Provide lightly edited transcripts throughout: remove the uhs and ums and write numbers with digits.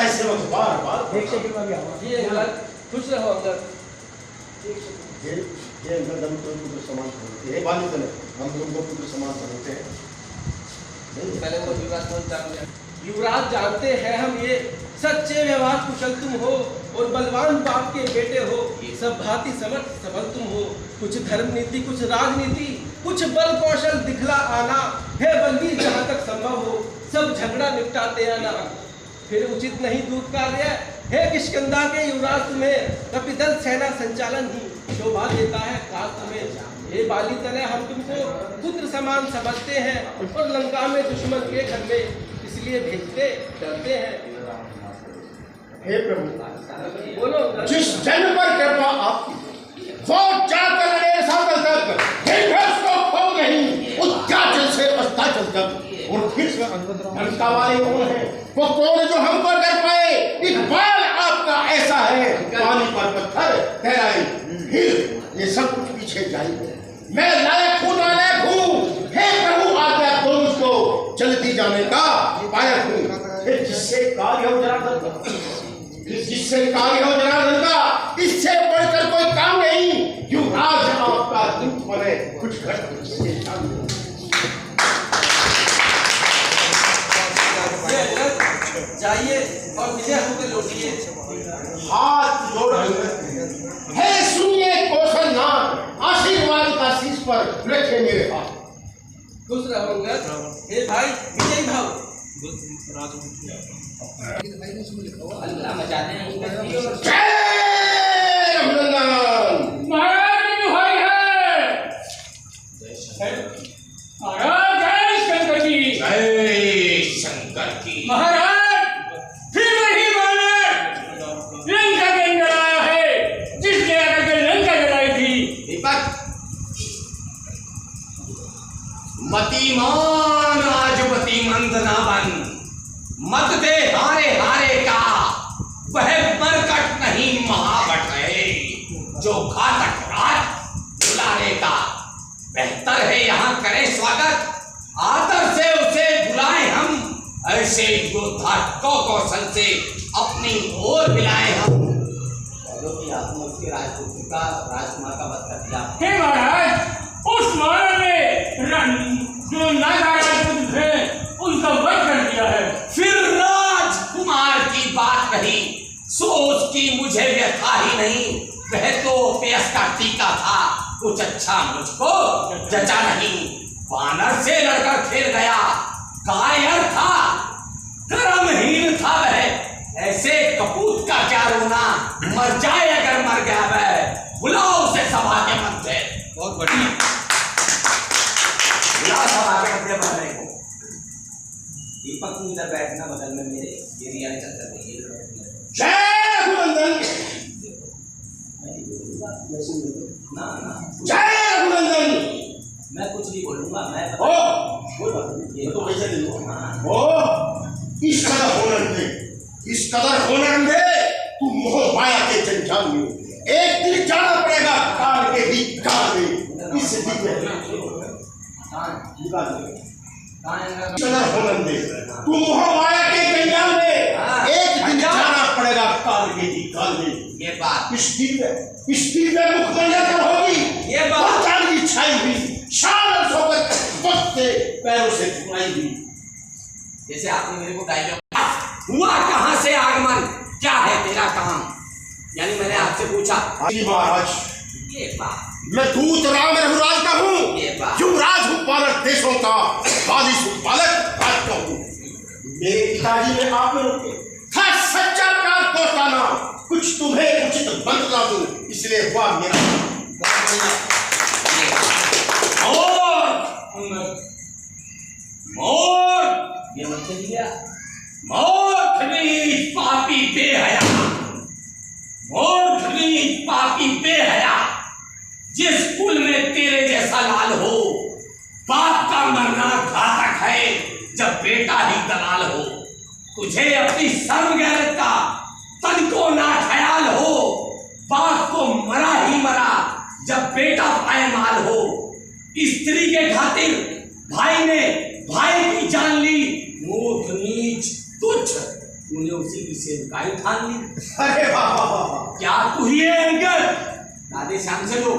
है सेवक बार बार। एक सेकंड में भी आऊंगा। ये खुश रहो अंदर। ये अंदर हम तो पुत्र समान समझते हैं, बाली तने हम लोग को पुत्र समान समझते हैं। पहले तो युवराज कौन जान गया। युवराज जानते हैं हम ये सच्चे व्यवहार कुशल तुम हो और बलवान बाप के बेटे हो, सब भांति समर्थ सबल तुम हो। कुछ धर्म नीति कुछ राजनीति कुछ बल कौशल दिखला आना है बंदी जहाँ तक संभव हो, सब झगड़ा निपटाते आना फिर उचित नहीं दूत कार्य है किष्किंधा के युवराज तुम्हें कपिदल सेना संचालन ही शोभा देता है काल तुम्हें। हे बाली तनय हम तुमको पुत्र समान समझते हैं और लंका में दुश्मन के घर में इसलिए भेजते डरते हैं। हे प्रभु बोलो जिस जन पर कृपा आपकी वो जाकर अनेक साल तक फिर उसको खो नहीं उद्याचल से अस्ताचल तक। और फिर से लंका वाले कौन है वो कौन जो हमको डर पाए। इकबाल आपका ऐसा है पानी पर पत्थर तैराई फिर ये सब कुछ पीछे जाएंगे। मैं लायक हूँ नालायक हूँ हे प्रभु आज्ञा दो मुझको जल्दी जाने का पायक हूँ। फिर जिससे कार्य हो जनार्दन जिससे कार्य हो जनार्दन का इससे बढ़कर कोई काम नहीं। युवराज आपका दूत बने कुछ घट जाइए और विजय होकर लौटिए। हाथ जोड़ हे सुनिए कौशल नाथ आशीर्वाद का शीश पर रखे मेरे हाथ। खुश रहो हे भाई विजय भाव। अल्लाह मचाते हैं जय रघुनंदन। महाराज की भाई है महाराज जय शंकर की जय शंकर की। महाराज फिर वही बालक लंका के अंदर आया है जिसने आकर के लंका जलाई थी। दीपक मतिमान राजपति मंद ना बन मत दे हारे हारे का वह मरकट नहीं महाबट है जो घातक राज बुलाने का। बेहतर है यहाँ करें स्वागत आदर से उसे बुलाएं हम ऐसे योद्धा कौशल से अपनी ओर मिलाएं हम। उसके राजपुत्र का राजकुमार का वध कर दिया। हे महाराज उस मानव ने जो नागाराजपुत्र थे उनका वध कर दिया है। फिर राजकुमार की बात रही सो उसकी मुझे व्यथा ही नहीं। वह तो पेश का टीका था कुछ अच्छा मुझको जचा नहीं। वानर से लड़कर खेल गया कायर था कर्महीन था वह। ऐसे कपूत का क्या रोना मर जाए अगर मर गया वह। बुलाओ उसे सभा के मध्य। बहुत बढ़िया बुलाओ सभा के मध्य बढ़ने को। दीपक तू इधर बैठना बगल में मेरे ये रिया चल कर रही है। जय रघुनंदन ना ना जय रघुनंदन। मैं कुछ नहीं बोलूंगा मैं ये तो कैसे ले लो इस कदर होने दे तू मोह माया के जंजाल में एक दिन जाना पड़ेगा काल के भी काल में। इस तू मोह माया के जंजाल में एक दिन जाना पड़ेगा काल के भी काल में। ये बात इस दिन में मुखमंडल पर होगी। ये बात की छाई हुई शान सोकर वक्त से पैरों से छुपाई हुई। जैसे आपने मेरे को डायलॉग हुआ कहां से आगमन क्या है तेरा काम। यानी मैंने आपसे पूछा महाराज ये बात मैं दूत राम रघुराज का हूँ युवराज हूँ पालक देशों का बालिश हूँ पालक राज का हूँ। मेरे पिताजी ने आप में रोके था सच्चा प्यार दोस्ताना कुछ तुम्हें उचित बंदना दूं इसलिए हुआ मेरा। मोर ये मत दिया मोरखनी पापी बेहया मोरखनी पापी बेहया। जिस कुल में तेरे जैसा लाल हो बाप का मरना घातक है जब बेटा ही दलाल हो। तुझे अपनी शर्म गैरत का तन को ना ख्याल हो। बाप को मरा ही मरा जब बेटा पायमाल हो। स्त्री के खातिर भाई ने भाई की जान ली। मूर्ख नीच तुच्छ तूने उसी की सेवकाई ठान ली। अरे वाह वाह वाह, क्या तू ही है अंकल? राधे श्याम से लो,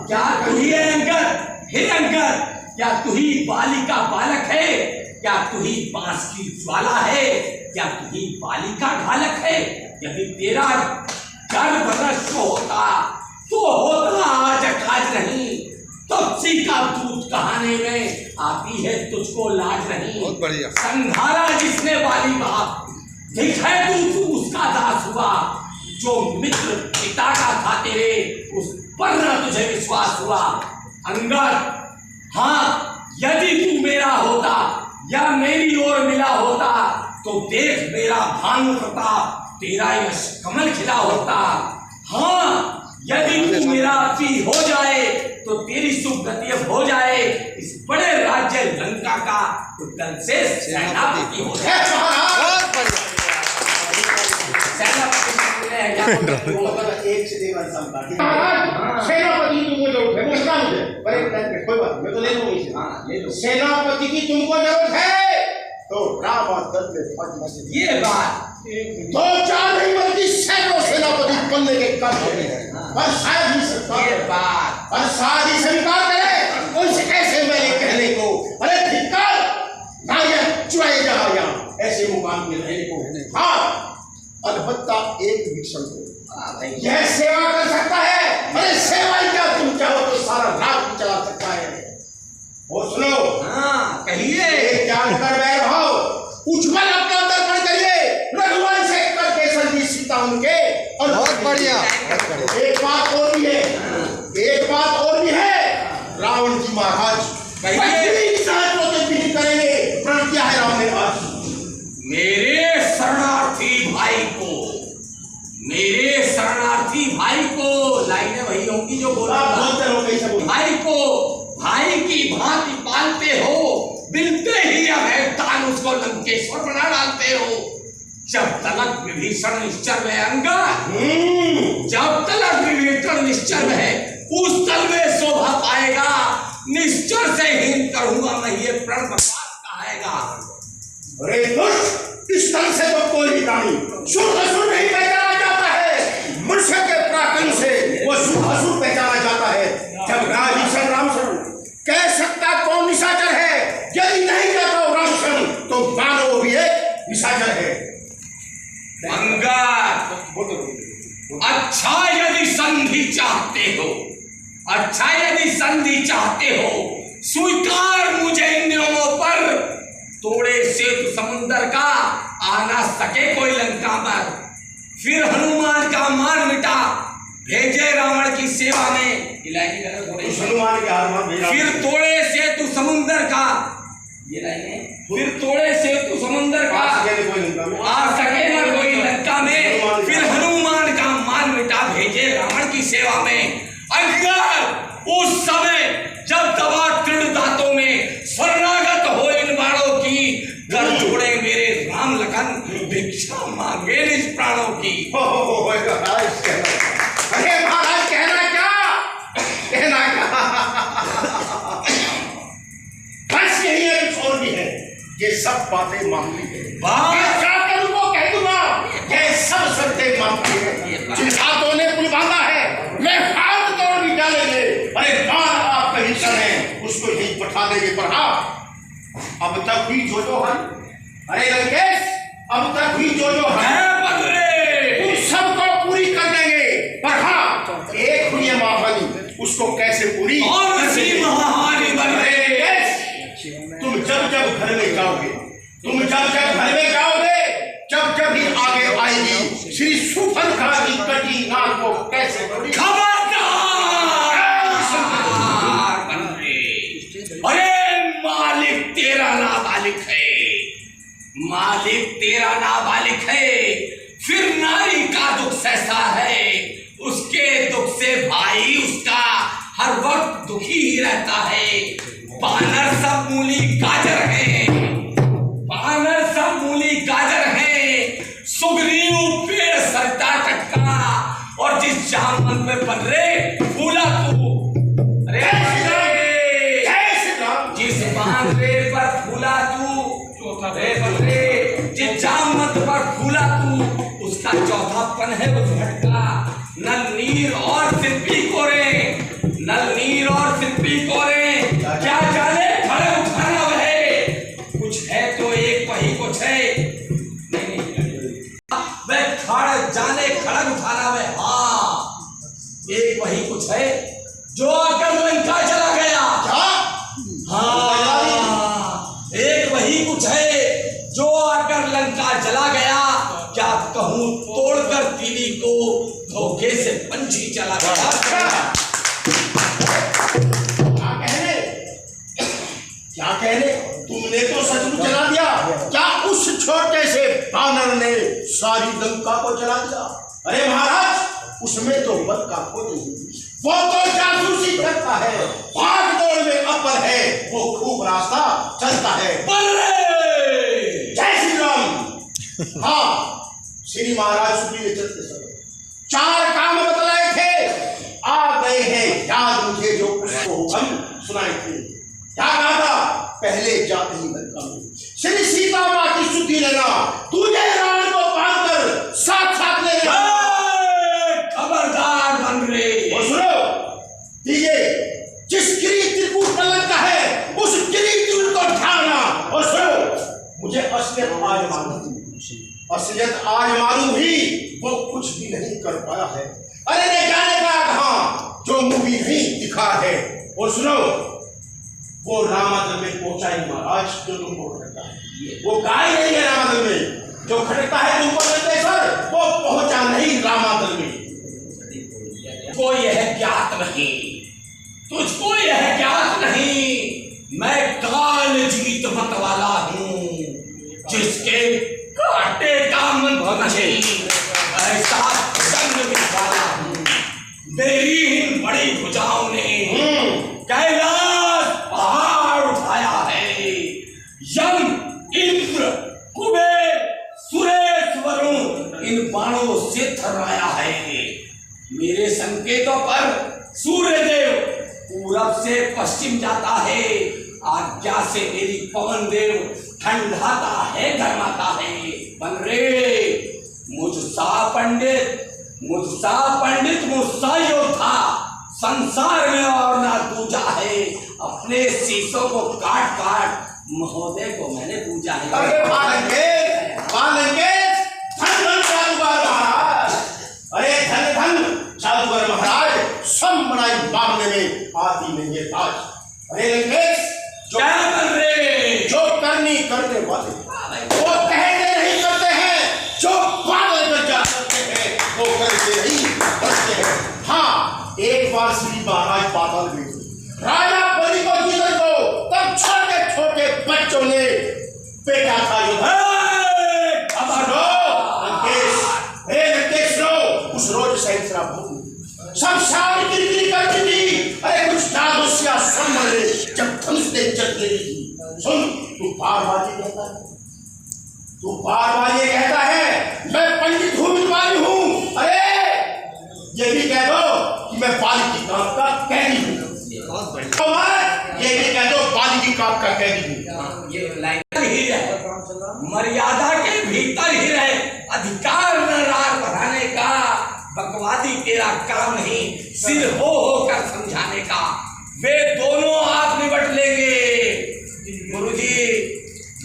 क्या तू ही है अंकल? हे अंकल, क्या तू ही बाली का बालक है? क्या तू ही बांस की ज्वाला है? क्या तू ही बाली का घालक है? यदि तेरा जल बरस होता तो होता आज काज नहीं। तुलसी का दूध कहाने में आती है तुझको लाज नहीं। बहुत बढ़िया। संघारा जिसने वाली बात दिखे तू उसका दास हुआ। जो मित्र पिता का था तेरे उस पर न तुझे विश्वास हुआ। अंगद, हाँ, यदि तू मेरा होता या मेरी ओर मिला होता तो देख मेरा भानु प्रताप तेरा यश कमल खिला होता। हाँ, यदि तू मेरा पी हो जाए तो तेरी सुगति हो जाए। इस बड़े राज्य लंका का तो कल से सेनापति हो जाए। बहुत बढ़िया। एक से देवर संपाति सेनापति तुमको जरूरत है, बोलता मुझे पर एक टाइम पे कोई बात मैं तो ले लूंगा इसे। हाँ, ले लो। सेनापति की तुमको जरूरत है तो राम और दत्त में फर्क मत। ये बात दो चार नहीं बल्कि सैकड़ों सेनापति बनने के काम होते हैं और शायद ही सरकार ये बात और सारी स्वीकार करे उनसे ऐसे मैंने कहने को। अरे धिक्कार ना ये चुराए जा यहाँ ऐसे मुकाम में रहने को। हाँ, अलबत्ता एक विक्षण को यह सेवा कर सकता है। अरे सेवा ही क्या, तुम चाहो तो सारा रात भी चला सकता है। और सुनो, हाँ कहिए। जानकर वैभव उज्ज्वल अपना दर्पण करिए, रघुवंश से करके संधि सीता उनके। और बहुत बढ़िया, बहुत बढ़िया। एक बात और भी है, एक बात और भी है। रावण जी महाराज करेंगे, प्रण किया है राम ने आज। मेरे शरणार्थी भाई को, मेरे शरणार्थी भाई को, लाइनें वही होंगी जो बोला। बोलते रहो, कैसे बोल। भाई को भाई की भांति पालते हो, मिलते ही अभयदान उसको लंकेश्वर बना डालते हो। जब तलक विभीषण निश्चर में अंगद, जब तलक विभीषण निश्चर में उस तल में शोभा पाएगा। निश्चर से हीन करूंगा मैं ये प्रण प्रकाश कहाएगा। अरे दुष्ट, इस तरह से तो कोई भी प्राणी शुद्ध नहीं पहचाना जाता है। मनुष्य के पराक्रम से वो शुद्ध पहचाना जाता है। जब राम शरण कह सकता कौन निशाचर है, यदि नहीं जाता हो राम शरण तो मानो भी एक निशाचर है। अंगद, अच्छा यदि संधि चाहते हो, अच्छा यदि संधि चाहते हो, स्वीकार मुझे इन नियमों पर। तोड़े सेतु समुंदर का आ ना सके कोई लंका पर। फिर हनुमान का मार मिटा भेजे रावण की सेवा में। हनुमान के हाथ में भेजा। फिर तोड़े सेतु समुंदर का, ये लाइनें, फिर तोड़े सेतु समुंदर का आ सके ना कोई लंका में। फिर हनुमान का मान मिटा भेजे रावण की सेवा में। अगर उस समय जब दबा तृण दांतों में शरणागत हो इन बाणों की, कर जोड़े मेरे राम लखन भिक्षा मांगे निज प्राणों की। अरे महाराज कहना क्या, कहना क्या। बस यही है, कुछ और भी है। ये सब बातें मामूली है। जाकर उनको कह दूंगा ये सब शर्तें मामूली है। जिन हाथों ने पुल बांधा है वे हाथ तोड़ भी डालेंगे। अरे बाण आप कहीं चढ़े उसको यहीं पठा देंगे। पर हाँ, अब तक भी जो जो है, अरे लंकेश, अब तक भी जो जो है उन सबको पूरी कर देंगे। पर हाँ, एक हुई है महाबली, उसको कैसे पूरी। और सी महाहारी बन रहे। तुम जब जब घर में जाओगे, तुम जब जब घर में जाओगे, जब जब भी आगे आएगी श्री सुपंखा की कटी नाक को कैसे पूरी। अरे मालिक तेरा नाबालिग है, मालिक तेरा नाबालिग है। फिर नारी का दुख सहता है, उसके दुख से भाई उसका हर वक्त दुखी ही रहता है। बानर सब मूली गाजर हैं, बानर सब मूली गाजर हैं। सुग्रीव पेड़ सट्टा टटका और जिस जामन में बन रे फूला तू। अरे जिस बांधे पर फूला तू, जिस जामन पर फूला आपन है वो झटका, नल नीर और सिप्पी कोरे, नल नीर और सिप्पी कोरे, क्या जाने खड़ग उठाना वह, कुछ है तो एक वही कुछ है, वह खड़ग जाने खड़ग उठाना वह, हाँ एक वही कुछ है जो आकर लंका चला गया। हाँ एक वही कुछ है जो आकर लंका जला गया, क्या कहूँ तोड़कर तीली को धोखे से पंछी चला गया। क्या कहने, तुमने तो सचमुच जला दिया। क्या उस छोटे से बानर ने सारी लंका को जला दिया? अरे महाराज, उसमें तो बल का कोई नहीं, वो तो जासूसी करता है, भाग दौड़ में अव्वल है, वो खूब रास्ता चलता है। जय श्री राम। हाँ, श्री महाराज सुखी चलते समय 4 काम बतलाए थे, आ गए हैं याद मुझे जो उसको हुक्म सुनाए थे। क्या कहा था? पहले जाते ही लंका में श्री सीता माँ की सुधि लेना, तुझे रावण को बांधकर साथ साथ ले जाना। खबरदार बन रे। और सुनो, जिस गिरी त्रिकूट पर लंका है उस गिरी त्रिकूट को ढाना। और सुनो, मुझे असलियत आज मालूम, असलियत आज मालूम ही वो कुछ भी नहीं कर पाया है। अरे ने जाने का कहा जो मूवी नहीं दिखा है। और सुनो, वो रामादल में पहुंचा ही महाराज जो तुमको खटकता है, वो गाय नहीं है रामादल में, जो खटकता है तुमको लंकेश्वर वो पहुंचा नहीं रामादल में। तुझको यह ज्ञात नहीं, तुझको यह ज्ञात नहीं, मैं काल जीत मत वाला हूँ, जिसके काटे का मन नहीं, ऐसा संग वाला हूँ। मेरी इन बड़ी भुजाओं ने कैलाश पहाड़ उठाया है, यम इंद्र कुबेर सुरेश वरुण इन बाणों से थर्राया है। मेरे संकेतों पर सूर्यदेव पूरब से पश्चिम जाता है, आज्ञा से मेरी पवन देव ठंडाता है गर्माता है। बन रे मुझसा पंडित मुझसा योद्धा, संसार में और ना दूजा है, अपने शीशों को काट काट महोदय को मैंने पूजा है। अरे धन जादूगर महाराज, सब बड़ाई मांगने में आती नहीं है ताज। अरे लंकेश, जो कर रहे, जो करनी करने वाले वो कहते नहीं करते हैं, जो बादल पर जा करते हैं वो करते नहीं करते हैं। हाँ, एक बार श्री महाराज पाताल में राजा बलि को जीतने को तब छोटे छोटे बच्चों ने पेटा था युद्ध। उस रोज सहस्रा सब शाम गिरगिरी करती थी। अरे कुछ जादूसिया सुन मरे जब धनुष ने जट ले थी। सुन, तू बार बार ये कहता है, तू बार बार ये कहता है मैं पंडित हूँ, विद्वान हूँ। अरे ये भी कह दो कि मैं बाली की काम का कैदी हूँ। ये भी कह दो बाली की काम का कैदी हूँ। ये लाइन ही रहे, मर्यादा के भीतर ही रहे, अधिकार न रार बढ़ाने का, बकवादी तेरा काम नहीं, सिर हो कर समझाने का। वे दोनों आप निपट लेंगे गुरुजी,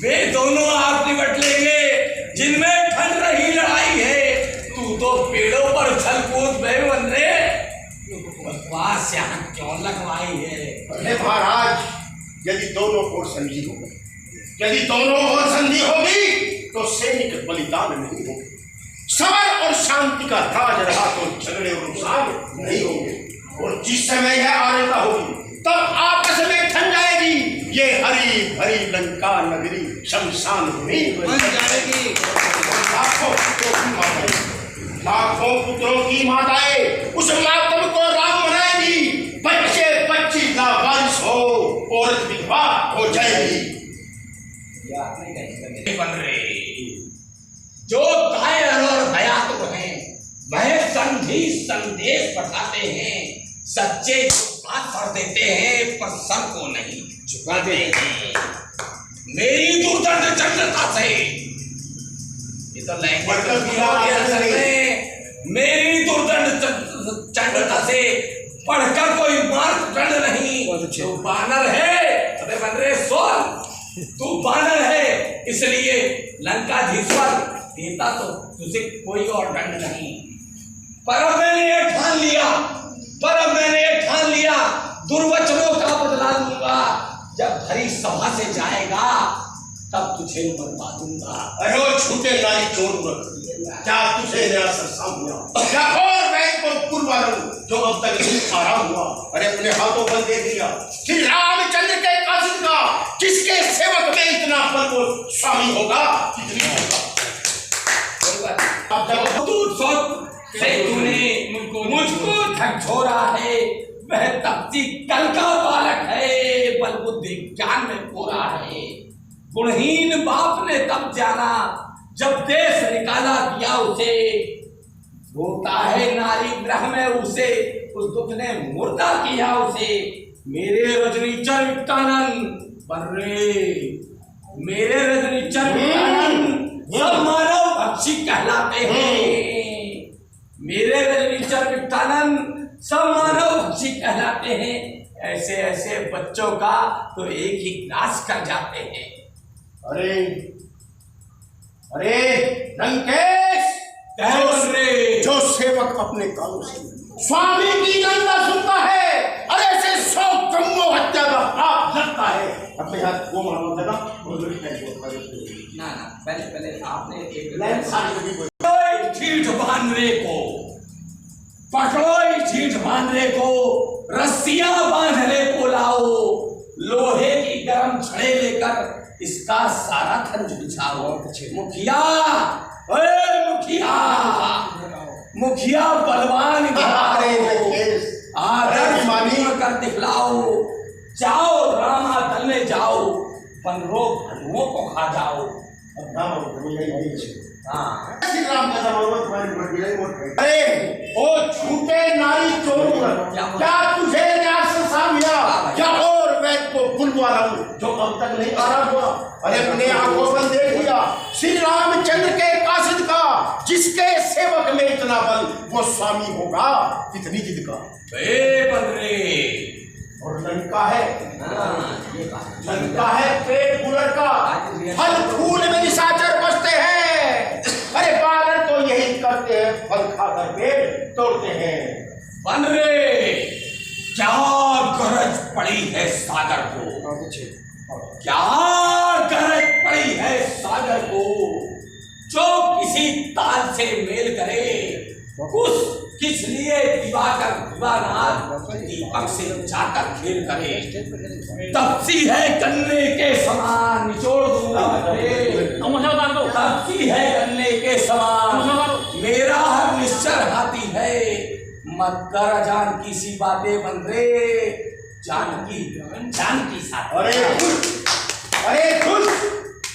वे दोनों आप निपट लेंगे जिनमें ठंड रही लड़ाई है। तू तो पेड़ों पर उछल कूद में बन रहे, बकवास यहाँ क्यों लगवाई है? अरे महाराज, यदि दोनों ओर संधि होगी, यदि दोनों ओर संधि होगी तो सैनिक बलिदान नहीं होगी, समर और शांति का राज रहा तो झगड़े और नुकसान नहीं होंगे। और जिस समय यह आरंभ होगी तब आपस में ठन जाएगी ये हरी भरी लंका नगरी, शमशान भूमि बन जाएगी। लाखों पुत्रों की माताएं उस मातम को राम बनाएगी, बच्चे बच्ची लावारिस हो, औरत विधवा हो जाएगी। बन रहे जो कायर और भयातुर हैं वह संधि संदेश पठाते हैं, सच्चे बात कर देते हैं पर सर को नहीं झुकाते हैं। मेरी दूरदर्श चंद्रता से ये तो लैंग्वेज मेरी दुर्दंड चंडता से पढ़कर कोई मार्तंड नहीं। तू बानर है, अबे बन रहे सोल, तू बानर है, इसलिए लंकाधीश्वर देता तो तुझे कोई और दंड नहीं। पर अब मैंने ये ठान लिया, दुर्वचनों का बदला लूंगा। जब हरी सभा से जाएगा तब तुझे बता दूंगा। अरे वो छूटे नारी चोर, क्या तुझे नया सामने क्या और मैं को पुरवा लूं जो अब तक नहीं आराम हुआ। अरे अपने हाथों बल दे दिया श्री रामचंद्र के कासिद का, किसके सेवक में इतना बल को स्वामी होगा, कितनी होगा। अब जब तू सोच से तूने मुझको झकझोरा है, वह तपती कल का बालक है, बल बुद्धि ज्ञान में पूरा है। गुणहीन बाप ने तब जाना जब देश निकाला दिया उसे, रोता है नारी ग्रह में उसे, उस दुख ने मुर्दा किया उसे। मेरे रजनीचर विक्टानंद बर्रे, मेरे रजनीचर विक्टानंद सब मानव भक्षी कहलाते हैं। मेरे रजनीचर विक्टानंद सब मानव भक्षी कहलाते हैं। ऐसे ऐसे बच्चों का तो एक ही ग्रास कर जाते हैं। अरे अरे लंकेश, जो सेवक अपने कानों से स्वामी की निंदा सुनता है, अरे ऐसे 100 गौ हत्या का पाप लगता है। अपने हाथ को मारो देना ना पहले आपने एक ठीक ठीठ बांधने को रस्सियां बांधने को लाओ, लोहे की गर्म छड़े लेकर इसका सारा खर्च बिछाओ। मुखिया, मुखिया बलवान आदर्श कर दिखलाओ। जाओ रामा दल में जाओ, बनरो भनुओं को खा जाओ। हाँ अरे ओ झूठे नारी चोर, क्या तुझे न्यास सामिया क्या और वैद को बुलवा लाऊं जो अब तक नहीं आराम हुआ। अरे अपने आंखों पर देख लिया श्री रामचंद्र के कासिद का, जिसके सेवक में इतना बल वो स्वामी होगा, कितनी जिद का। और लंका है, लंका है पेट बुलर का, फल फूल में निशाचर बसते हैं। अरे बानर तो यही करते हैं, फल खाकर पेट तोड़ते हैं। बन रे, क्या गरज पड़ी है सागर को, क्या गरज पड़ी है सागर को, जो किसी ताल से मेल करे, उस किस लिए दिवाकर दिवानाथ दीपक से जाकर खेल करे। तपसी है गन्ने के समान, निचोड़ दूंगा तपसी है गन्ने के समान, मेरा हर निश्चर हाथी है। मत कर जानकी सी बातें बन रे, जानकी साथ। अरे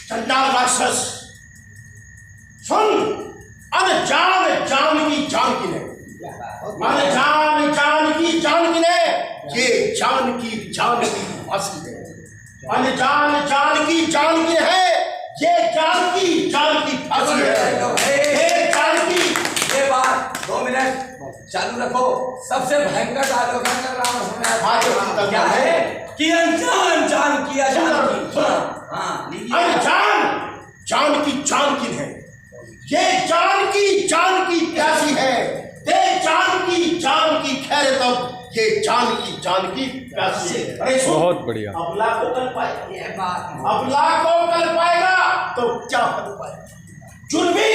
चंडाल राक्षस सुन, अब जानकी ने ये जानकी फांसी है। जानकी है, ये जानकी फांसी है। जानकी, ये बात 2 मिनट चालू रखो। सबसे भयंकर डायलॉग है राम क्या है कि अनजान जानकी जानकी है, ये जानकी प्यासी है। दे जानकी खैर तब ये जानकी प्यासी है। अरे बहुत बढ़िया। अबला को कर पाएगा तो क्या कर पाएगा। जुर्मी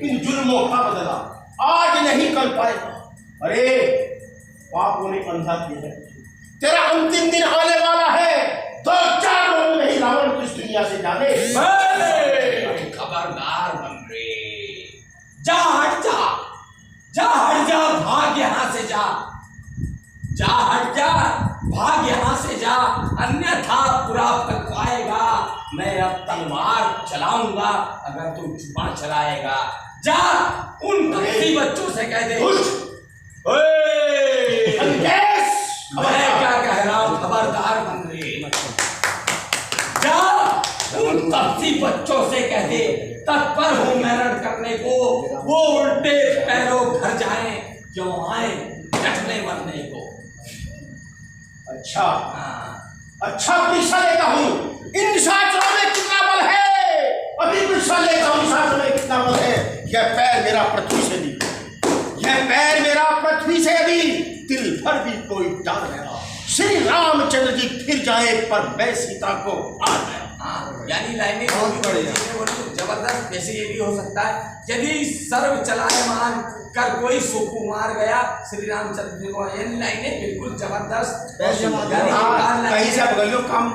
इन जुर्मों का बदला आज नहीं कर पाएगा। अरे पापों ने अंधा किया है, तेरा अंतिम दिन आने वाला है। 2-4 लोग नहीं रावण को इस दुनिया से जाने। खबरदार बन रे, जा हट जा, भाग यहाँ से जा, भाग यहाँ से जा, अन्यथा बुरा पकवाएगा। मैं अब तलवार चलाऊंगा अगर तू जुबान चलाएगा। जा उन कपटी बच्चों से कह दे, मैं क्या कह रहा हूँ, खबरदार बन रे। जा उन सी बच्चों से कह दे तत्पर हूं मैं रण करने को, वो उल्टे पैरों घर जाएं क्यों आए डटने मरने को। अच्छा हाँ, अच्छा परीक्षा लेता हूँ, इन निशाचरों में कितना बल है, अभी परीक्षा लेता हूँ निशाचरों में कितना बल है। यह पैर मेरा पृथ्वी से दी, यह पैर मेरा पृथ्वी से दी, दिल भर भी कोई डाल मेरा, श्री रामचंद्र जी फिर जाए पर मैं सीता को आ गया। हाँ, यानी लाइनें जबरदस्त। जैसे ये भी हो सकता है यदि सर्व चलायमान कर कोई सुकुमार गया श्री रामचंद्र जी को, यानी लाइनें बिल्कुल जबरदस्त। कहीं से बगलियों काम